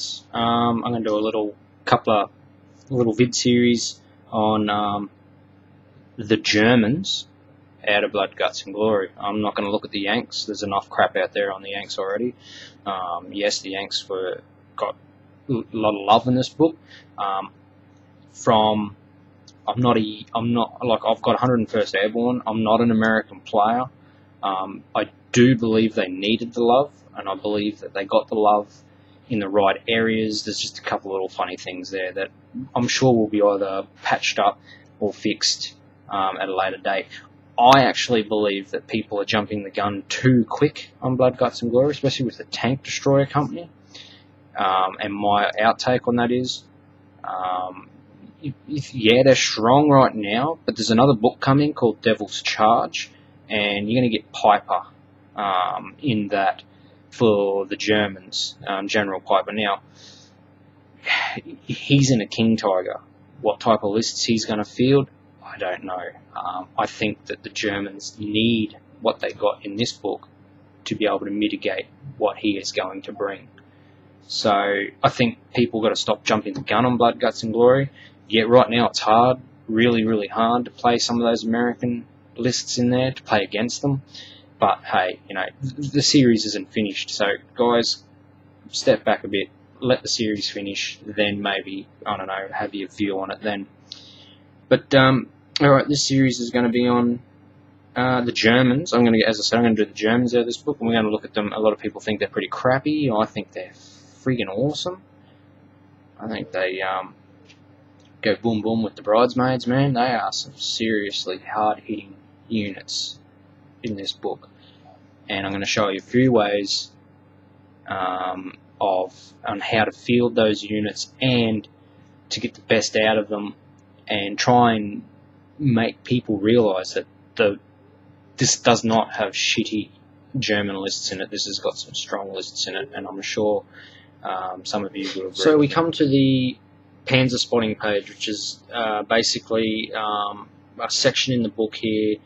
Hammerpaints. I'm going to do a couple of little vid series on the Germans out of Blood, Guts and Glory. I'm not going to look at the Yanks. There's enough crap out there on the Yanks already. Yes, the Yanks got a lot of love in this book. I've got 101st Airborne. I'm not an American player. I do believe they needed the love, and I believe that they got the love in the right areas. There's just a couple little funny things there that I'm sure will be either patched up or fixed at a later date. I actually believe that people are jumping the gun too quick on Blood, Guts and Glory, especially with the Tank Destroyer Company. And my outtake on that is, yeah, they're strong right now, but there's another book coming called Devil's Charge, and you're going to get Piper in that for the Germans, General Piper. Now, he's in a King Tiger. What type of lists he's going to field, I don't know. I think that the Germans need what they got in this book to be able to mitigate what he is going to bring. So I think people got to stop jumping the gun on Blood, Guts and Glory. Yeah, right now it's hard, really, really hard to play some of those American lists in there, to play against them. But hey, you know, the series isn't finished. So guys, step back a bit, let the series finish, then maybe, I don't know, have your view on it then. But alright, this series is going to be on the Germans. As I said, I'm going to do the Germans out of this book, and we're going to look at them. A lot of people think they're pretty crappy. I think they're friggin' awesome. I think they go boom boom with the bridesmaids, man. They are some seriously hard-hitting units in this book, and I'm going to show you a few ways on how to field those units and to get the best out of them, and try and make people realise that this does not have shitty German lists in it. This has got some strong lists in it, and I'm sure some of you will agree. So we come to the Panzer spotting page, which is basically a section in the book here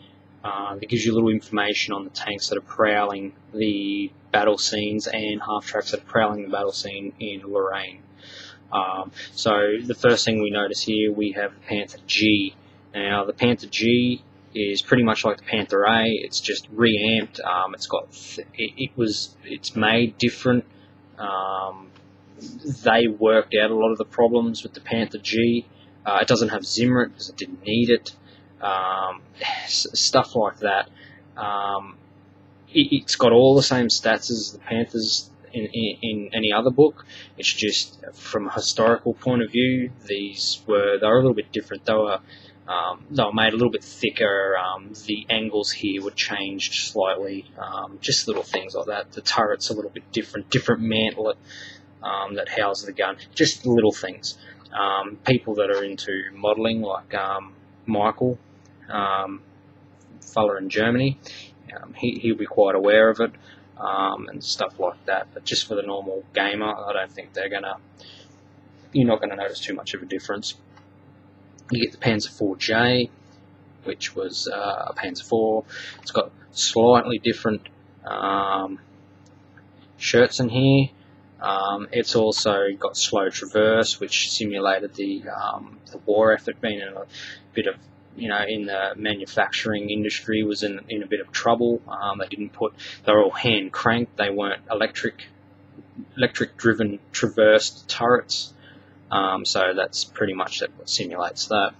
that gives you a little information on the tanks that are prowling the battle scenes and half-tracks that are prowling the battle scene in Lorraine. So the first thing we notice here, we have the Panther G. Now the Panther G is pretty much like the Panther A. It's just reamped. It's made different. They worked out a lot of the problems with the Panther G. It doesn't have Zimrit because it didn't need it. Stuff like that. It's got all the same stats as the Panthers in any other book. It's just from a historical point of view, they were a little bit different. They were made a little bit thicker. The angles here were changed slightly. Just little things like that. The turret's a little bit different mantlet that houses the gun. Just little things. People that are into modelling, like Michael, fella in Germany, he'll be quite aware of it, and stuff like that. But just for the normal gamer, I don't think you're not gonna notice too much of a difference. You get the Panzer IV-J, which was a Panzer IV. It's got slightly different shirts in here. It's also got slow traverse, which simulated the war effort. Being in a bit of, in the manufacturing industry, was in a bit of trouble. They were all hand cranked. They weren't electric driven traversed turrets. So that's pretty much what simulates that.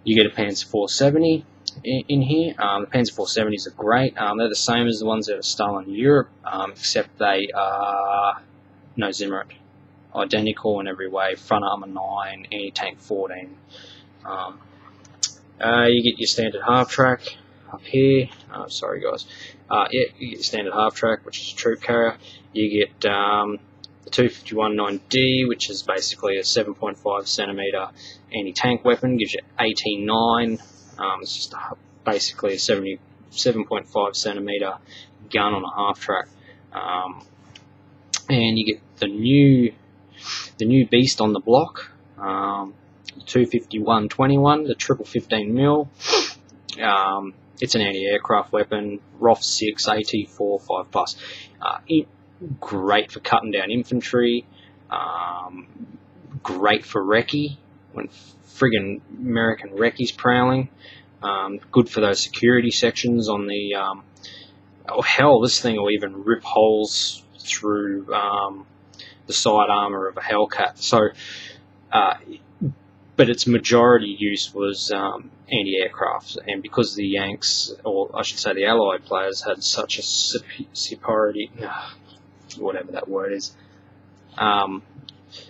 You get a Panzer 470 in here. The Panzer 470s are great. They're the same as the ones that are stolen in Europe, except they are no Zimrit. Identical in every way. Front armor 9, anti-tank 14. You get your standard half-track up here. Sorry guys. Yeah, you get your standard half-track, which is a troop carrier. You get the 251-9D, which is basically a 7.5 centimeter anti-tank weapon. Gives you 18.9. It's just basically a 7.5 centimeter gun on a half-track. And you get the new beast on the block, 251-21, the triple 15mm. It's an anti-aircraft weapon, ROF 6, AT4, 5+. Great for cutting down infantry. Great for recce when friggin' American recce's prowling. Good for those security sections on the. Oh hell, this thing will even rip holes through the side armor of a Hellcat. So, but its majority use was anti-aircraft, and because the Yanks, or I should say the Allied players, had such a superiority, whatever that word is,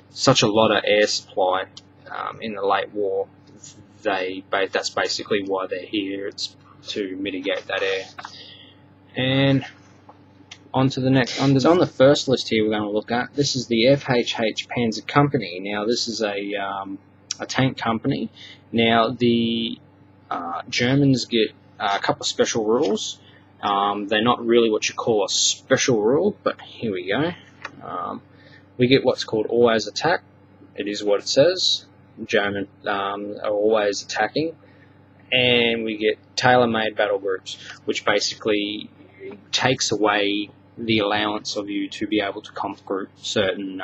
such a lot of air supply in the late war, that's basically why they're here. It's to mitigate that air. And on to the next. On the first list here we're going to look at, this is the FHH Panzer Company. Now this is a tank company. Now the Germans get a couple of special rules. They're not really what you call a special rule, but here we go. We get what's called always attack. It is what it says. German are always attacking. And we get tailor-made battle groups, which basically takes away the allowance of you to be able to conf group certain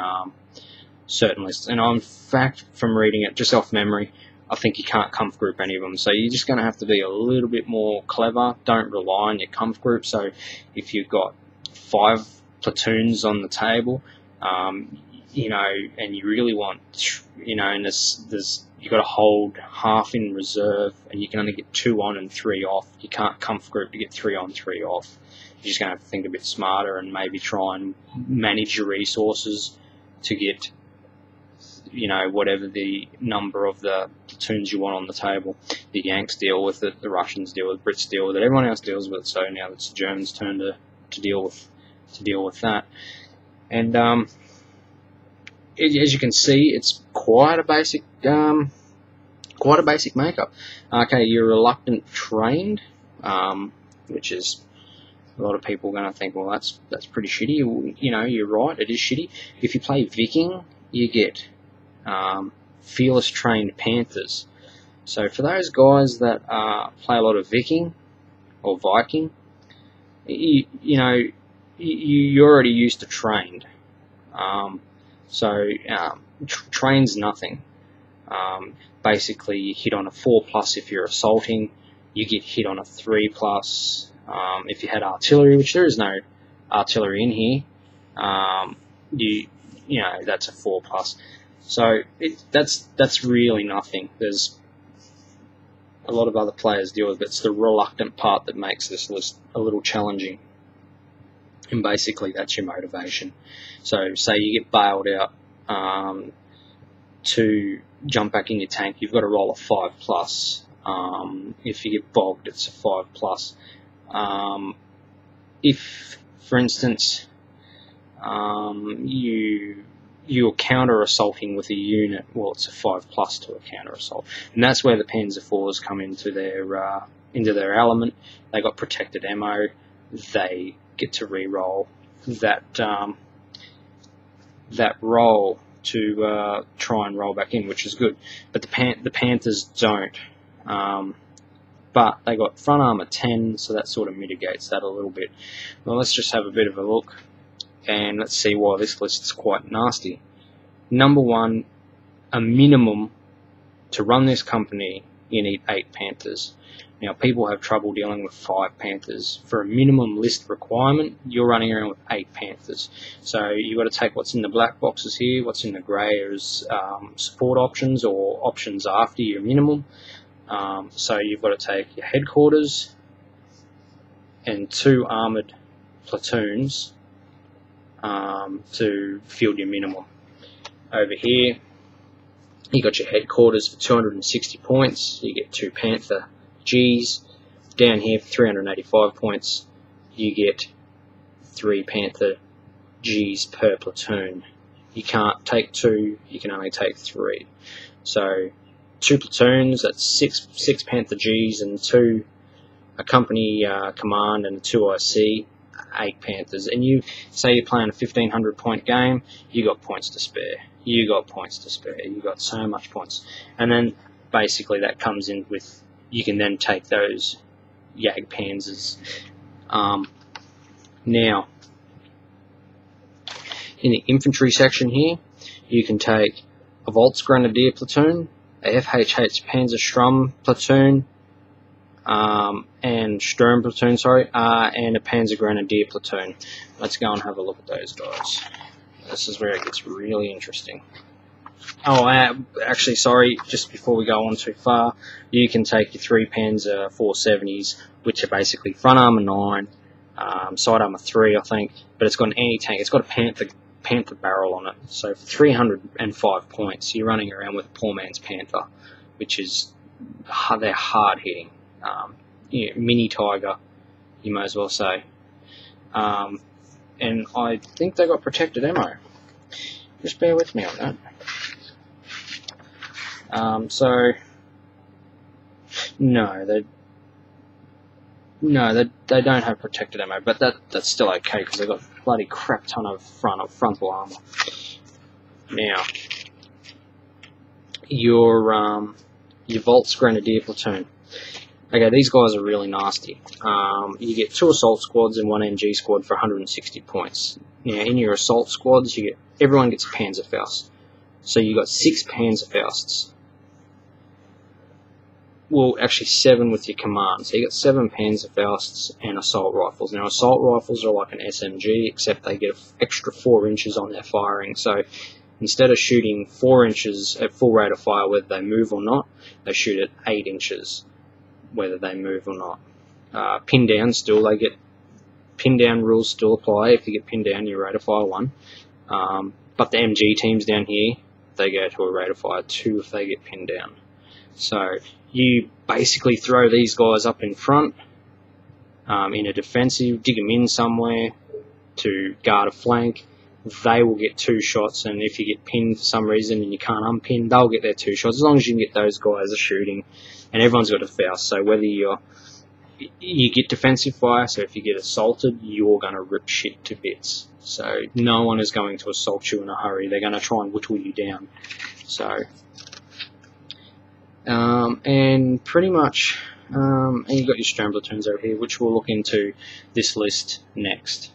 lists. And in fact, from reading it just off memory, I think you can't conf group any of them. So you're just going to have to be a little bit more clever. Don't rely on your conf group. So if you've got 5 platoons on the table, you know, and you really want, you know, and you've got to hold half in reserve, and you can only get 2 on and 3 off. You can't conf group to get 3 on, 3 off. You're just going to have to think a bit smarter and maybe try and manage your resources to get, you know, whatever the number of the platoons you want on the table. The Yanks deal with it, the Russians deal with it, Brits deal with it, everyone else deals with it. So now it's the Germans' turn to deal with that. And as you can see, it's quite a basic makeup. Okay, you're reluctant trained, which is a lot of people are going to think, well, that's pretty shitty. You know, you're right, it is shitty. If you play Viking, you get fearless trained Panthers. So for those guys that play a lot of Viking or Viking, you know, you're already used to trained. Train's nothing. Basically, you hit on a 4+ if you're assaulting. You get hit on a 3+. If you had artillery, which there is no artillery in here, you know, that's a 4+. So that's really nothing. There's a lot of other players deal with it. It's the reluctant part that makes this list a little challenging. And basically that's your motivation. So say you get bailed out to jump back in your tank, you've got to roll a 5+. If you get bogged, it's a 5+. If, for instance, you're counter assaulting with a unit, well, it's a 5+ to a counter assault, and that's where the Panzer IVs come into their element. They got protected ammo. They get to re-roll that roll to try and roll back in, which is good. But the Panthers don't. But they got front armor 10, so that sort of mitigates that a little bit. Well, let's just have a bit of a look, and let's see why this list is quite nasty. Number 1, a minimum to run this company, you need 8 Panthers. Now, people have trouble dealing with 5 Panthers. For a minimum list requirement, you're running around with 8 Panthers. So you've got to take what's in the black boxes here, what's in the grey as support options or options after your minimum. So you've got to take your headquarters and 2 armoured platoons to field your minimum. Over here, you got your headquarters for 260 points. You get 2 Panther Gs. Down here for 385 points, you get 3 Panther Gs per platoon. You can't take 2, you can only take 3. So 2 platoons, that's 6 Panther Gs and 2 a company command and 2 IC, 8 Panthers. And you say you're playing a 1500 point game, you got points to spare. You got points to spare. You got so much points. And then basically that comes in with, you can then take those Jag Panzers. Now, in the infantry section here, You can take a Volks Grenadier platoon, a FHH Panzerstrom platoon, and Sturm platoon, and a Panzer Grenadier platoon. Let's go and have a look at those guys. This is where it gets really interesting. Oh, actually, sorry, just before we go on too far, you can take your 3 Panzer 470s, which are basically front armor 9, side armor 3, I think, but it's got an anti-tank. It's got a Panther barrel on it. So for 305 points, you're running around with a poor man's Panther, which is, they're hard hitting. Mini Tiger, you may as well say. And I think they got protected ammo. Just bear with me on that. So no, they don't have protected ammo, but that's still okay because they've got a bloody crap ton of frontal armor. Now, your Volks Grenadier platoon. Okay, these guys are really nasty. You get 2 assault squads and 1 NG squad for 160 points. Now, in your assault squads, everyone gets a Panzerfaust. So you got 6 Panzerfausts. Well, actually 7 with your command. So you got 7 Panzerfausts and assault rifles. Now, assault rifles are like an SMG, except they get an extra 4 inches on their firing. So instead of shooting 4 inches at full rate of fire, whether they move or not, they shoot at 8 inches, whether they move or not. Pin down, still, they get pin down rules still apply. If you get pinned down, you rate of fire 1. But the MG teams down here, they go to a rate of fire 2 if they get pinned down. So you basically throw these guys up in front in a defensive, dig them in somewhere to guard a flank. They will get 2 shots, and if you get pinned for some reason and you can't unpin, they'll get their 2 shots, as long as you can get those guys shooting. And everyone's got a Faust, so whether you get defensive fire, so if you get assaulted, you're going to rip shit to bits. So no one is going to assault you in a hurry. They're going to try and whittle you down. So, and pretty much, and you've got your Sturm platoons over here, which we'll look into this list next.